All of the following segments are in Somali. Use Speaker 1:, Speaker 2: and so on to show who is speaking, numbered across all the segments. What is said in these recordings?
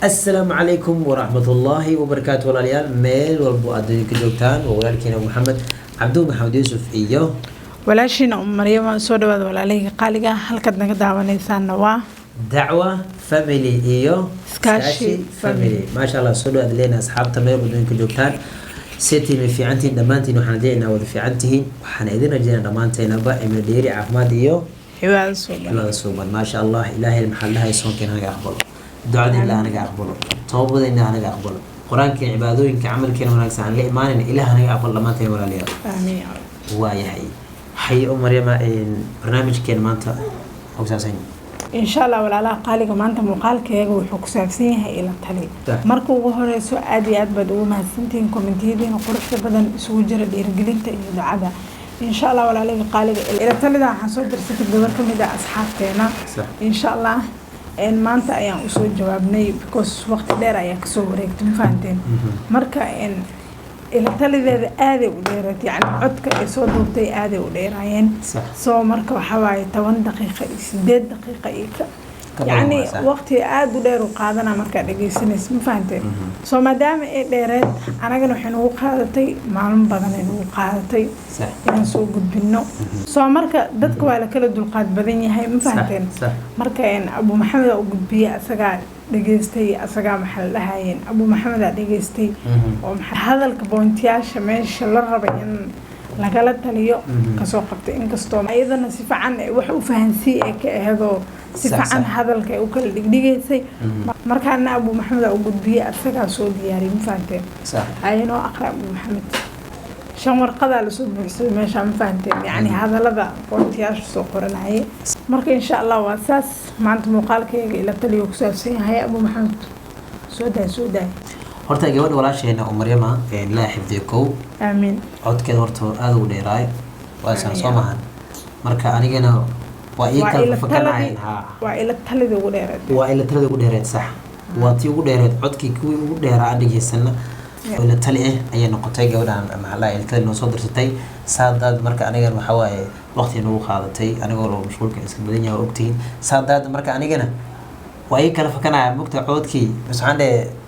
Speaker 1: السلام عليكم ورحمة الله وبركاته والاليال ميل والبو أدريك جوكتان وولالكينا محمد عبدو محمد يوسف إيوه
Speaker 2: walaashiina Maryama soo dhawaad walaaleyga qaaliga halkaad naga daawanaysaana waa
Speaker 1: دعوة فاميلي إيوه
Speaker 2: Iskaashi Family.
Speaker 1: ما شاء الله سودو أدلينا أصحاب تميل بدونك جوكتان سيتي في عنتين دمانتين وحنا دينا وذي في عنتين وحنا إذن جينا دمانتين أبا إمن ديري عفماد إيوه
Speaker 2: xiwaad soo dhawaad
Speaker 1: الله سوبر ما شاء الله إلهي المحل هاي صون كنا أقبله دعاء الله أنا أقبله توبة إن أنا أقبله قرآن كن عبادوين كعمل كنا مناقص عن الإيمان إن إله أنا أقبل ما تين ولا ليه
Speaker 2: aamiin
Speaker 1: وياي حي مريم إن برنامج كان مانتا أو ساسين
Speaker 2: insha Allah walaalaha qaaliga maanta muuqaalkeega wuxuu ku saabsan yahay ila tali
Speaker 1: Tah.
Speaker 2: marka ugu horeyso aad iyo aad baad ugu mahadsantihiin komentiyadiina quruxda badan isugu jira dhiirigelinta iyo ducada insha Allah walaaleyga qaaliga ila talida waxaan soo dirsatay gabar ka mid ah asxaabteena
Speaker 1: صح
Speaker 2: insha Allah maanta ayaan usoo jawaabnay because waqti dheer ayaa kasoo wareegtay ma fahanteen marka ila talideeda aaday u dheerayd yani codka ay soo duubtay aaday u dheeraayeen
Speaker 1: صح
Speaker 2: soo marka waxaa waaye 10 daqiiqo iyo 8 daqiiqo iyo يعني
Speaker 1: صح.
Speaker 2: وقتي aad u dheer u qaadana marka dhageysanayso ma fahanteen soo maadaama ay dheereed anagana waxaan ugu qaadatay maalin badan ay ugu qaadatay
Speaker 1: صح
Speaker 2: inaan soo gudbino soo marka dadka waa la kala dulqaad badan yahay ma fahanteen
Speaker 1: صح
Speaker 2: marka Abu Maxamed oo gudbiya asaga dhageystay asaga maxal lahaayeen Abu Maxamed aa dhageystay oo hadalka boontiyaasha meesha la rabay in lagala taliyo kasoo qabtay inkastoo ayadana si fiican wax u fahansii ay ka ahado si
Speaker 1: صح،
Speaker 2: fiican
Speaker 1: صح.
Speaker 2: hadalka ay u kala dhigdhigaysay markaana Abu Maxamed oo gudbiya asaga soo diyaariyay ma fahanteen
Speaker 1: صح
Speaker 2: ayno aqra Abu Maxamed shan warqada la soo buuxsay meesha ma fahanteen yani hadalada boontiyaasha soo qoranayay marka insha Allah waa saas maanta muuqaalkayga ila taliyo ku saabsan yahay Abu Maxamed soo daa
Speaker 1: horta gabadha walaasheena oo Maryama la xifdiyo kow
Speaker 2: aamin
Speaker 1: codkeeda horta aad u dheeraay waa san soo maahan marka anigana waa ii
Speaker 2: waa
Speaker 1: kala
Speaker 2: ila
Speaker 1: fakanayn
Speaker 2: taladi
Speaker 1: ha
Speaker 2: waa ila talida ugu dheerayd
Speaker 1: waa ila talada ugu dheereed sax waa tii ugu dheereed codkii kuwii ugu dheeraa aan dhageysana oo ila tali ayay noqotay gabadhan maxaa ila tali noo soo dirsatay saadaad marka anigana waxa waaye waqti nagu qaadatay anigoo loo mashquulka iska badan yahay ogtiin saadaad marka anigana waa ii kala fakanaya mugta codkii waxaan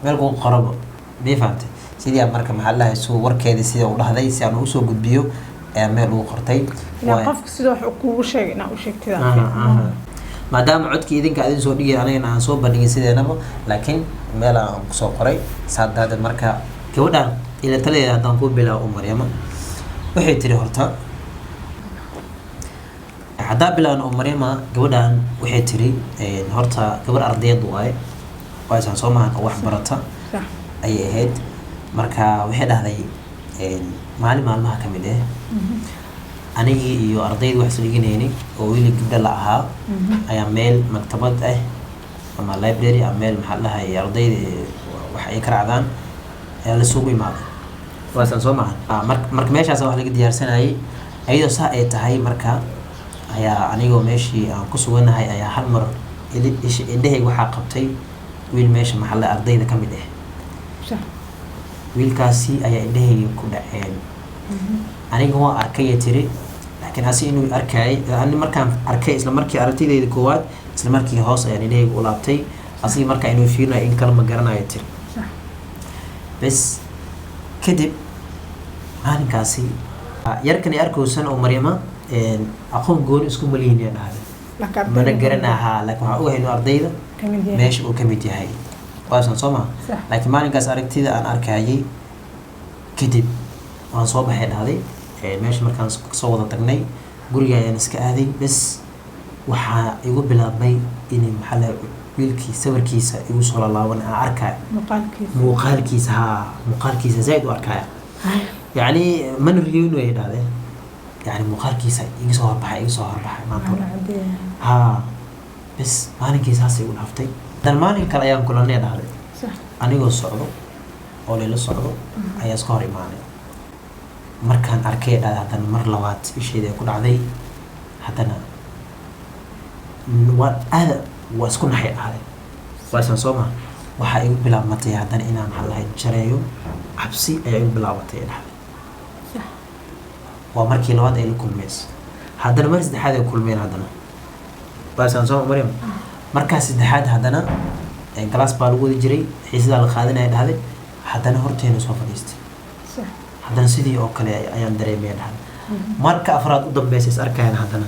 Speaker 1: meel ku qorabo ma fahamtay sidii marka maxaa soo warkeedii sida uu dhahday si aan u soo gudbiyo ee meel uu qortay
Speaker 2: ila qofka sidoo wax kuugu sheegay inaa u sheegtay
Speaker 1: maadaama codkii idinka adin soo dhigay anigana aan soo bandhigay sideenaba laakiin meel aan ku soo qoray saadaada marka gabadhan ila taladeeda haddaan ku bilaabo Maryama waxay tiri horta haddaa bilaabno Maryama gabadhan waxay tiri horta gabar ardayd waaye waasan soo maahan oo wax barata
Speaker 2: صح
Speaker 1: ayay ahayd marka waxay dhahday maalin maalmaha ka mid ah anigii iyo ardayda wax isliginayni oo wiil gabdha la ahaa ayaa meel maktabad ah ama library ama meel maxaa lahaay ardayda wax ay ka raacdaan ayaa la soo imaaday waasan soo maahan marka meeshaas wax laga diyaarsanayay ayadoo saa ay tahay marka ayaa anigoo meeshii aan ku suganahay ayaa hal mar indhahayga waxaa qabtay wiil meesha maxaa la ardayda ka mid ah
Speaker 2: صح
Speaker 1: wiilkaasi ayaa indhahayga ku dhaceen aniga waa arkay tiri laakiin asi inuu arkay ani markaan arkay isla markii aragtidayda koowaad isla markii hoos ayaan indhahayga u laabtay asii markaa inuu fiirinayo in kale ma garanayo tiri
Speaker 2: صح
Speaker 1: bes kadib maalinkaasi yarkan ay arkaysan oo Maryama aqoon gooni isku malihin yaa dhahday
Speaker 2: laka
Speaker 1: mana garanaha laakiin waxaan ogahay inuu ardayda
Speaker 2: kamid yahay
Speaker 1: meesha uu ka mid yahay waasan soo ma
Speaker 2: صح
Speaker 1: laakiin maalinkaas aragtida aan arkayay kadib waan soo baxay dhahday meesha markaan soo wada tagnay guriga ayaan iska aaday bes waxaa igu bilaabmay inay maxaa la wiilkii sawirkiisa igu soo laalaaban aan arkay muuqaalkiisa muuqaalkiisa zaid u arkaya yani man riyuun way dhahday yani muuqaalkiisa igu soo horbaxay maanta ha bes maalinkiisaas igu dhaaftay dan maalin kale ayaan kulanay dhahday
Speaker 2: صح
Speaker 1: anigoo socdo oo leela socdo ayaa iska hor imaanay markaan arkay dhahday haddana mar labaad isheeda ku dhacday haddana waa aada waa isku naxay dhahday waasan soo ma waxaa igu bilaabmatay haddana inaan maxaa lahayd jareeyo cabsi ayaa igu bilaabatay dhahday
Speaker 2: صح
Speaker 1: waa markii labaad ay la kulmeyso haddana mar saddexaad ay kulmeen haddana waasan soo Maryam markaa saddexaad haddana galaas baa lagu wadi jiray xiisadaa la qaadanaya dhahday haddana horteena soo fadhiistay haddana sidii oo kale ayaan dareemaya dhahday marka afraad u dambeysay is arkayaan haddana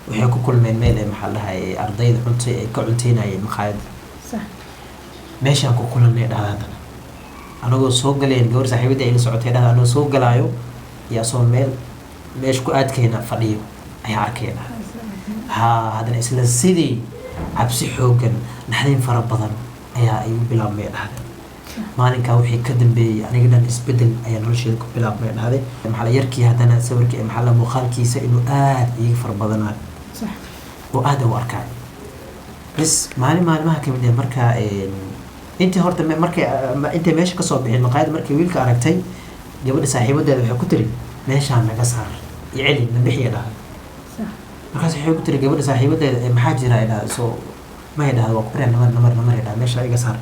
Speaker 1: waxay ku kulmeen meel ee maxaa dhahay ardayda cuntay ay ka cunteynayeen maqaayadda meeshaan ku kulanay dhahday haddana anagoo soo galeen gabar saaxiibadii ay la socotay dhahday anagoo soo galaayo iyo asoo meesha ku aadkeena fadhiyo ayaa arkaya dhahday haddana isla sidii cabsi xoogan naxdin fara badan ayaa igu bilaabmay dhahday maalinkaa wixii ka dambeeyey aniga dhan isbedel ayaa nolosheeda ku bilaabmay dhahday maxaa yarkii haddana sawirkii maxaa muuqaalkiisa inuu aad iga fara badanayo oo aad u arkaayo bas maalimaha kamid ah markaa intii horta markay intay meesha kasoo bixin maqaayada markay wiilka aragtay gabadha saaxiibadeeda waxay ku tiri meeshaan naga saar iyo celi na bixiya dhahday markaas waxay ku tiri gabadha saaxiibadeeda maxaa jira ay dhahday soo may dhahday waa ku baryaa namar dhahday meesha iga saar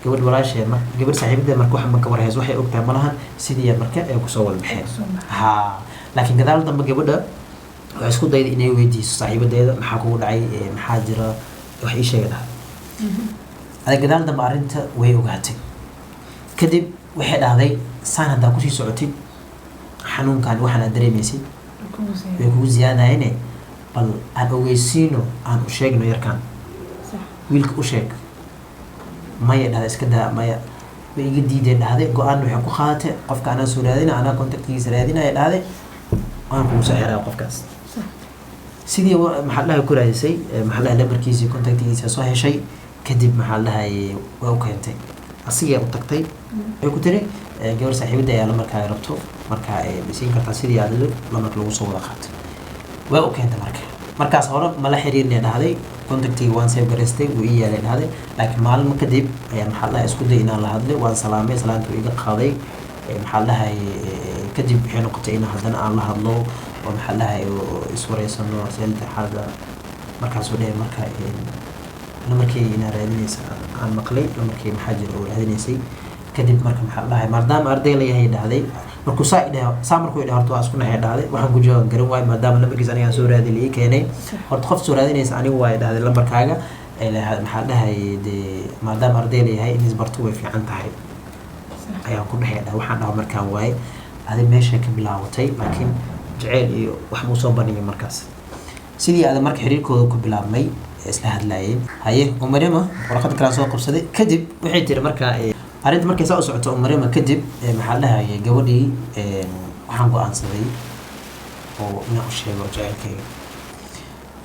Speaker 1: gabadh walaashee gabadh saaxiibadeeda marka waxa marka warheys waxay ogtahay malahan sidii marka ay kusoo wada baxeen laakiin gadaal dambe gabadha waxay isku dayday inay weydiiso saaxiibadeeda maxaa kugu dhacay maxaa jira wax ii sheega dhahday aday gadaal dambe arrinta way ogaatay kadib waxay dhahday saan haddaa kusii socotid xanuunkan waxaan aad dareemaysid way kugu ziyaadayene bal aan ogeysiino aan u sheegno yarkaan wiilka u sheeg maya dhahday iska daa maya way iga diideen dhahday go-aan waxay ku qaadatay qofka anaa soo raadina anaa contactkiisa raadinaya dhahday aan kugu soo xiraya qofkaas sidii maxaa dhahay ku raadisay maxaa dhahay lambarkiisii contactkiisa soo heshay kadib maxaa dhahay way u keentay asigee u tagtay waxay ku tiri gabar saaxiibada ayaa lamarkaa rabto markaa siin kartaa sidii aad lamarka lagu soo wada qaatay way u keentay markaas hore mala xiriirnay dhahday contactiga waan save garaystay wuu ii yeelay dhahday laakiin maalmo kadib ayaa maxaa dhahay isku day inaan la hadlay waan salaamay salaanta iga qaaday maxaa dhahay kadib waxay noqotay in haddana aan la hadlo oo maxaa dhahay iswareysano seelta xaaga markaasoo dhehe marka lamarkii inaa raadinaysa aan maqlay lamarkii maxaa jira oo raadinaysay kadib marka maxaa dhahay maadaama arday la yahay dhahday markuu saa markuu idhaha horta waa isku nahay dhahday waxaan ku jawaaban garan waayo maadaama lambarkiisa anigaan soo raadi la ii keenay horta qof soo raadinaysa anigu waa dhahday lambarkaaga maxaa dhahay dee maadaama arday la yahay in isbarto way fiican tahay ayaan ku dhahay dhahay waxaan dhaha markaan waaye adig meesha ka bilaabatay laakiin jaceyl iyo wax muu soo bandhigay markaas sidii adag marka xiriirkooda ku bilaabmay isla hadlaayeen haye umarima warqad kala soo qabsaday kadib waxay tiri markaa arrinta markay saa u socoto umarima kadib maxaa dhahay gabadhii waxaan go-aansaday oo inaan u sheego jaceylkayga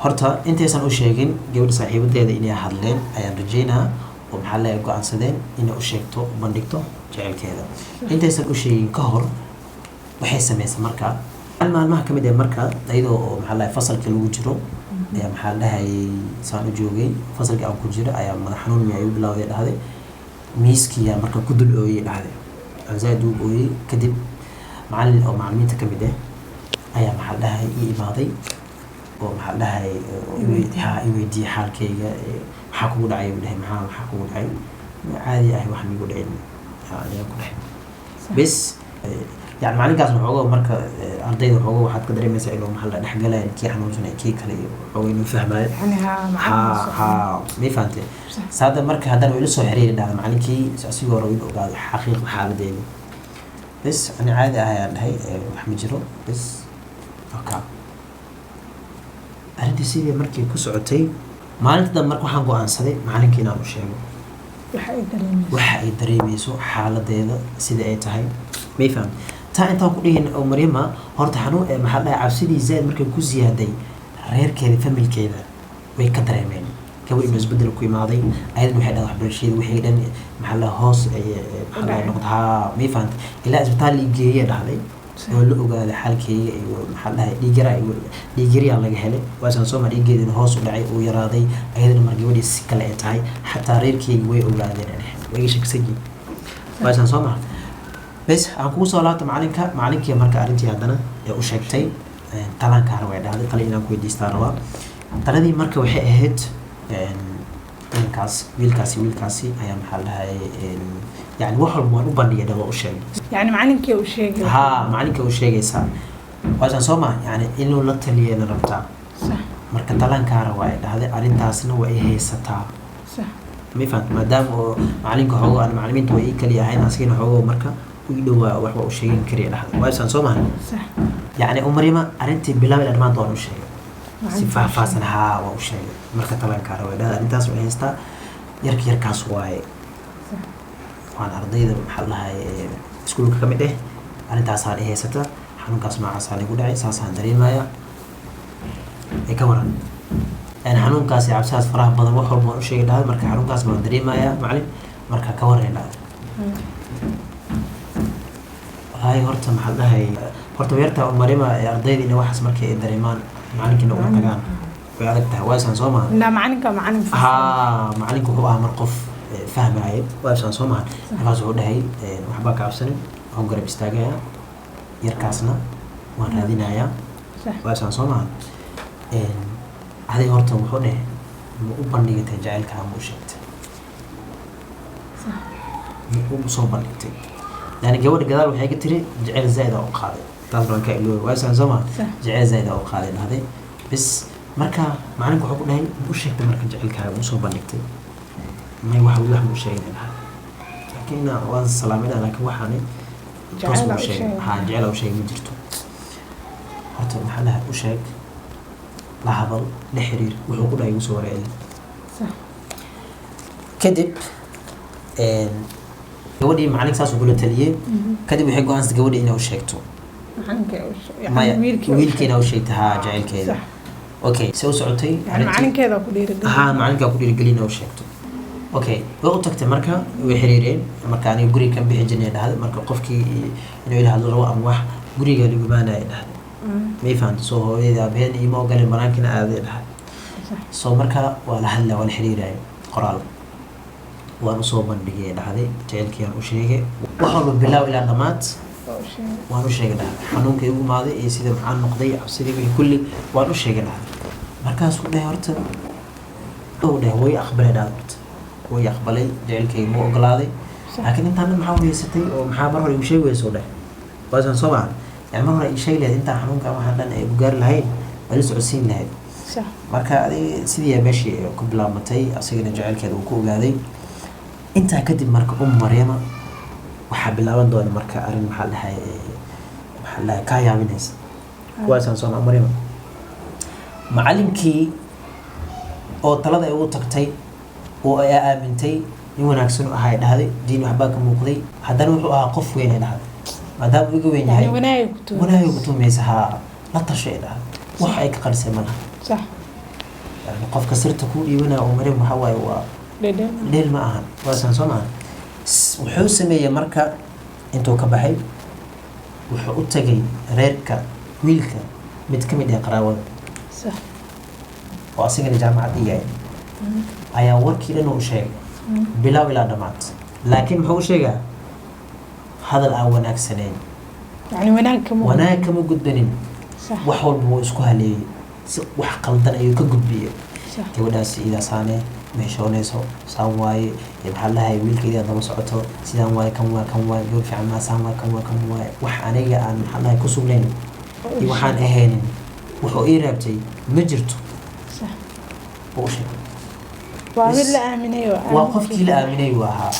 Speaker 1: horta intaysan u sheegin gabadha saaxiibadeeda inay hadleen ayaan rajeynaa oo maxaa dhahay go-aansadeen inay u sheegto bandhigto jaceylkeeda intaysan u sheegin ka hor waxay sameysay markaa maalmaha kamid ah marka iyadoo maxaa dhahay fasalka lagu jiro ayaa maxaa dhahay saan u joogay fasalkii aan ku jiro ayaa madax xanuun miyaa igu bilowday dhahday miiskiyaa marka ku dul ooyey dhahday aan zaaid u ooyey kadib macallin oo macallimiinta kamid ah ayaa maxaa dhahay ii imaaday oo maxaa dhahay iweydiiyey xaalkayga maxaa kugu dhacay u dhahay maxaa kugu dhacay caadi ah wax miigu dhicin ayaan ku dhahay bes يعني معنى كاس وحوجه مركا أرضي وحوجه واحد قدر يمسك إنه محل نحجله كي حنوزنا كي كله أو إنه فهم
Speaker 2: يعني
Speaker 1: ها ما فهمت هذا مركا هذا اللي لسه حرير ده معنى كي أساسي وراوي وقاعد حقيقة حال ديني بس أنا عادي هاي محمد جرو بس أوكي أردي سيدي مركي كسعتي ما أنت ده مركو حنقو أنصدي معنى كي نامو شيء waxa ay dareemayso xaaladeeda sida ay tahay ma faham taa inta ku dhihin oo Maryama horta xanuun ee maxaa dhahay cabsidii zayd markay ku ziyaaday reerkeeda familkeeda way ka dareemeen gabadh inuu isbedel ku imaaday ayadana waxay dhahay waxbarashada wixii dhan maxaa la hoos ay maxaa noqdaa ma faham ilaa isbitaal la geeyay dhahday oo la ogaaday xaalkeega iyo maxaa dhahay dhiigara laga helay waasan soo mar dhiigeedina hoos u dhacay oo yaraaday ayadana mar gabadhii si kale ay tahay xataa reerkeega way ogaadeen way shaqsadii waasan soo mar bes aan ku soo laabto macallinkii marka arrintii hadana ee u sheegtay talankaana way dhahday tala inaan ku weydiistaa rabaa taladii marka waxay ahayd wiilkaasi ayaa maxaa dhahay يعني واحد ما نبني يده وشيء
Speaker 2: يعني معلنك وشيء
Speaker 1: ها معلنك وشيء صار وعشان سوما يعني إنه لا تلي أنا ربطه
Speaker 2: صح
Speaker 1: marka talankaara waa ay dhahday arrintaasna waa ay haysataa
Speaker 2: صح
Speaker 1: ma fahamta maadaama oo macalinka xoogo aan macalimiinta way ii kaliya ahayn asigana xoogo marka u dhowaa waxba u sheegin kariya dhahday waaysan soo mahan
Speaker 2: صح
Speaker 1: yacni umarima arrintii bilaab ilaa dhammaanta waan u sheegay si faahfaahsan haa waa u sheegay marka talankaara way dhahday arrintaas way haystaa yarkaas waaye waan ardayda maxaa lahay iskuulka ka mid arrintaasaan i haysata xanuunkaas noocaasaan igu dhacay saasaan dareemaya ay ka waran xanuunkaas iyo cabsidaas faraha badan wax walba waan u sheegi dhahday marka xanuunkaas baan dareemayaa macalin marka ka waran dhahday wallaahi horta maxaa dhahay horta weerta umarima ee ardayda ina waxaas markay ay dareemaan macalinkiina uga tagaan way adag tahay waasaan soo mahan
Speaker 2: لا معلنك معلن
Speaker 1: haa macalinku wuxuu ahaa mar qof fahmaayo waasaan soo mahan markaas wuxuu dhahay waxbaa ka cabsanin waan garab istaagaya yarkaasna waan raadinayaa
Speaker 2: صح
Speaker 1: waasaan soo mahan adig horta wuxuu dhahay ma u bandhigatay jacaylkaa ma u sheegtay
Speaker 2: صح
Speaker 1: ma u soo bandhigtay yani gabadha gadaal waxay ka tiri jacayl zaid aa u qaaday taas baan ka ilooy waasaan soo mahan
Speaker 2: صح
Speaker 1: jacayl zaid aa u qaaday dhahday bis marka macalinku wuxuu ku dhahay ma u sheegtay marka jacaylkaaga ma u soo bandhigtay may wax wax ma u sheegay dhahay laakiin waan salaamina laakiin waxaani toos ma u sheegay haa jacayl aa u sheegay ma jirto horta maxaa dhahay u sheeg la hadal la xiriir wuxuu ku dhahay igu soo wareegay
Speaker 2: صح
Speaker 1: kadib gabadhii macalinka saas uu kula taliyey kadib waxay go-aansatay gabadhii inay u sheegto
Speaker 2: معلنك
Speaker 1: maya
Speaker 2: يعني
Speaker 1: wiilkiina u sheegtay haa jacaylkeeda
Speaker 2: صح
Speaker 1: okay se u socotay
Speaker 2: يعني معلنك هذا كله
Speaker 1: haa macalinkaa ku dhiirigelin inay u sheegto okay way u tagtay marka way xiriireen marka aniga guriga kan bixi jirnay dhahday marka qofkii inuu ila hadlo rabo ama wax guriga lagu imaanaya dhahday may fahamta soo hooyada aabaheen iima ogoleen banaankina aaday dhahday
Speaker 2: صح
Speaker 1: soo marka waa la hadlaa waa la xiriiraya qoraal waan usoo bandhigay dhahday jacaylkiyaan u sheegay wax walba bilaaw ilaa dhammaad waan u sheegay dhahday xanuunka igu imaaday iyo sida maxaa noqday cabsidii wixii kulli waan u sheegay dhahday markaasuu dhahay horta uu dhahay way aqbalay dhahday horta way aqbalay jacaylkayga ma ogolaaday laakiin intaana maxaa u haysatay oo maxaa mar hore igu sheegi weysa u dhahay waasaan soo maha yani mar hore ii sheegi lahayd intaan xanuunka waxaan dhan ay gaari lahayn waa la socodsiin lahayd
Speaker 2: صح
Speaker 1: marka adiga sidii meeshii ku bilaabmatay asigana jacaylkeeda uu ku ogaaday intaa kadib marka maryama waxaa bilaaban doona marka arrin maxaa dhahay kaa yaabinaysa kuwaasaan soo maryama macalinkii oo talada ay ugu tagtay oo ay aamintay in wanaagsan u ahaa dhahday diin waxbaa ka muuqday haddana wuxuu ahaa qof weyn ay dhahday maadaama uu iga weyn yahay wanaaga kutumaysa haa la tasho ay dhahday wax ay ka qarisay malaha
Speaker 2: صح
Speaker 1: yani qofka sirta kuu dhiibanaya oo maryam waxaa waaye waa dheel ma ahan waasaan soo maahan wuxuu sameeyey marka intuu ka baxay wuxuu u tagay reerka wiilka mid ka mid ah qaraabada
Speaker 2: صح
Speaker 1: oo asigana jaamacad iyahay ayaa warkii dhan u sheegay bilaaw ilaa dhammaad laakiin muxuu u sheegaa hadal aan wanaagsanayn
Speaker 2: يعني
Speaker 1: wanaag kama gudbanin
Speaker 2: صح
Speaker 1: wax walba wuu isku haleeyey si wax qaldan ayuu ka gudbiyey
Speaker 2: صح
Speaker 1: gabadhaas idaasaane meeshoonayso saan waaye maxaa lahay wiilka idaa daba socoto sidaan waaye kan waa kan waaye gabar fiican maa saan waaye kan waa kan waaye wax aniga aan maxaa lahay ku sugnayn iyo waxaan ahaynin wuxuu ii raabtay ma jirto
Speaker 2: صح
Speaker 1: buu u sheegay
Speaker 2: وهذا اللي آمنه
Speaker 1: waa qofkii la aaminay uu ahaa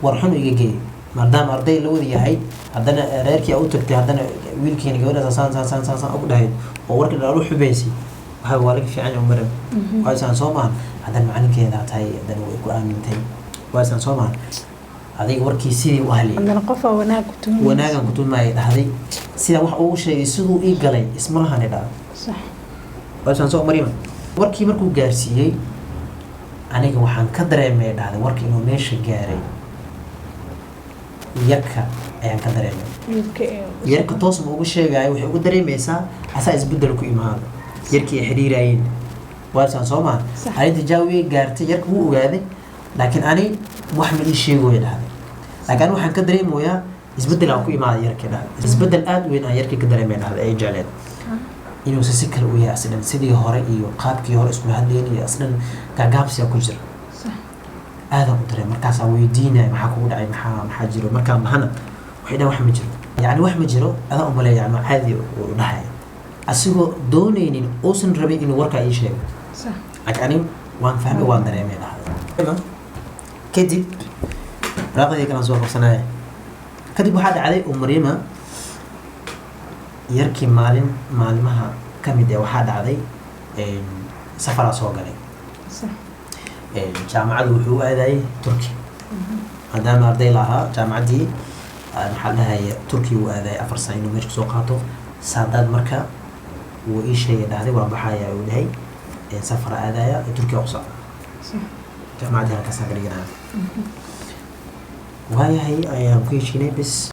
Speaker 1: war xun iga geey maadaama arday la wada yahay haddana reerkii u tagtay haddana wiilkiina gabadhaas saan ugu dhahayd oo warka dhalu xubaysay waxaa waa laga fiican yahay maram waasaan soo maahan haddana macalinkeeda tahay haddana way ku aamintay waasaan soo maahan adiga warkii sidii u ahliyay
Speaker 2: عندنا قفا
Speaker 1: wanaagan ku tumaayay dhahday sida wax uu sheegay siduu ii galay isma lahan dhahday
Speaker 2: صح
Speaker 1: waasaan soo maryam warkii markuu gaarsiiyey aniga waxaan ka dareemay dhahday warkii inuu meesha gaaray yarka ayaan ka dareemay yarka toos ma ugu sheegayo waxay ugu dareemaysaa asaa isbedel ku imaado yarkii ay xiriirayeen waasaan soo maha arrinta jaawigay gaartay yarka wuu ogaaday laakiin ani wax ma ii sheegoya dhahday laakiin ani waxaan ka dareemayaa isbedel aan ku imaada yarkii dhahday isbedel aada weyn aan yarkii ka dareemay dhahday ay jecleed inuusa si kale u yahay asdhan sidii hore iyo qaabkii hore iskula hadlayn iyo asdhan gaagaabsiga ku jira aadaan u dareem markaasaa weydiinaya maxaa kugu dhacay maxaa jiro markaan bahana waxay dhahan wax ma jiro yani wax ma jiro adaa umaleeya ama caadi u dhahaya asigoo doonaynin uusan rabin inuu warkaa ii sheego
Speaker 2: صح
Speaker 1: laakiin anigu waan fahmay waan dareemay dhahday kadib raaqadii kalaan soo qabsanaya kadib waxaa dhacday Maryama yarkii maalmaha ka mid ah waxaa dhacday safaraa soo galay
Speaker 2: صح
Speaker 1: jaamacadu wuxuu aaday Turki maadaama arday lahaa jaamacaddii maxaa dhahaye Turki uu aaday 4 sano inuu meesha soo qaato saadaad marka wuu ii sheegay dhahday waan baxayaa uu dhahay safar aadaya Turki oo socda
Speaker 2: صح
Speaker 1: jaamacadda halkaas aan ka dhiganaa waayahay ayaan ku heshiinay bis